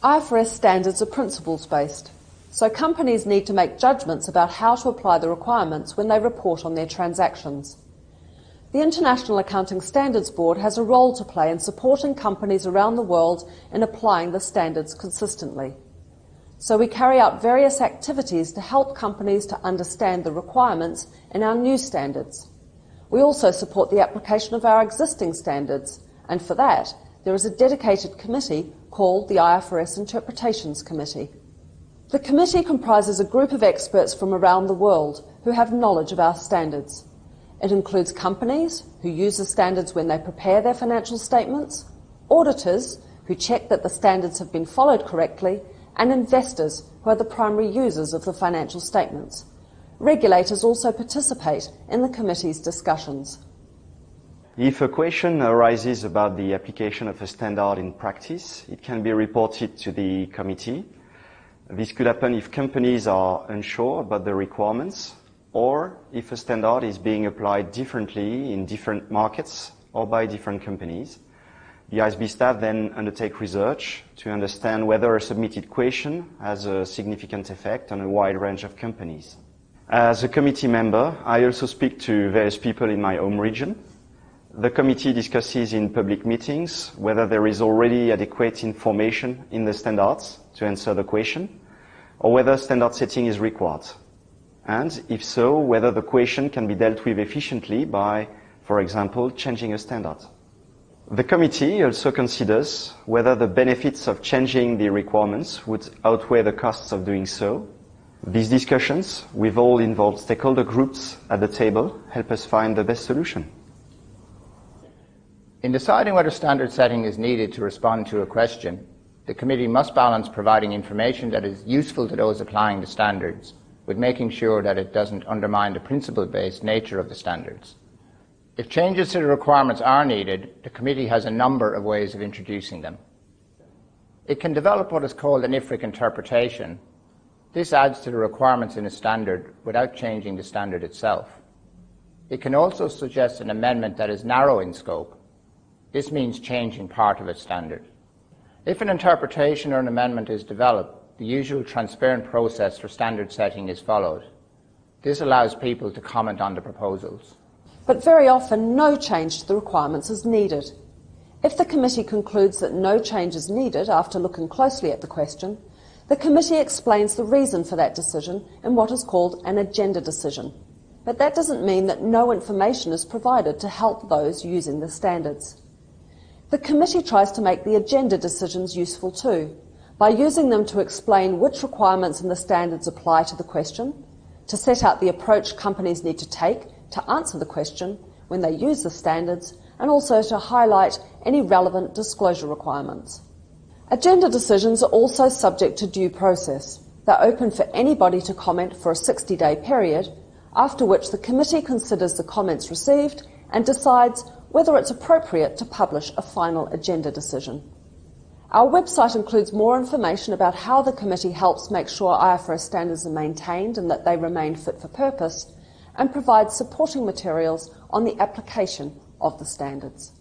IFRS standards are principles-based, so companies need to make judgments about how to apply the requirements when they report on their transactions. The International Accounting Standards Board has a role to play in supporting companies around the world in applying the standards consistently. So we carry out various activities to help companies to understand the requirements in our new standards. We also support the application of our existing standards, and for that, there is a dedicated committee called the IFRS Interpretations Committee. The committee comprises a group of experts from around the world who have knowledge of our standards. It includes companies who use the standards when they prepare their financial statements, auditors who check that the standards have been followed correctly, and investors who are the primary users of the financial statements. Regulators also participate in the committee's discussions. If a question arises about the application of a standard in practice, it can be reported to the committee. This could happen if companies are unsure about the requirements, or if a standard is being applied differently in different markets or by different companies. The IASB staff then undertake research to understand whether a submitted question has a significant effect on a wide range of companies. As a committee member, I also speak to various people in my home region. The committee discusses in public meetings whether there is already adequate information in the standards to answer the question, or whether standard setting is required. And if so, whether the question can be dealt with efficiently by, for example, changing a standard. The committee also considers whether the benefits of changing the requirements would outweigh the costs of doing so. These discussions with all involved stakeholder groups at the table help us find the best solution. In deciding whether standard setting is needed to respond to a question, the committee must balance providing information that is useful to those applying the standards with making sure that it doesn't undermine the principle-based nature of the standards. If changes to the requirements are needed, the committee has a number of ways of introducing them. It can develop what is called an IFRS interpretation. This adds to the requirements in a standard without changing the standard itself. It can also suggest an amendment that is narrow in scope. This means changing part of its standard. If an interpretation or an amendment is developed, the usual transparent process for standard setting is followed. This allows people to comment on the proposals. But very often no change to the requirements is needed. If the committee concludes that no change is needed after looking closely at the question, the committee explains the reason for that decision in what is called an agenda decision. But that doesn't mean that no information is provided to help those using the standards. The committee tries to make the agenda decisions useful too, by using them to explain which requirements in the standards apply to the question, to set out the approach companies need to take to answer the question when they use the standards, and also to highlight any relevant disclosure requirements. Agenda decisions are also subject to due process. They're open for anybody to comment for a 60-day period, after which the committee considers the comments received and decides whether it's appropriate to publish a final agenda decision. Our website includes more information about how the committee helps make sure IFRS standards are maintained and that they remain fit for purpose, and provides supporting materials on the application of the standards.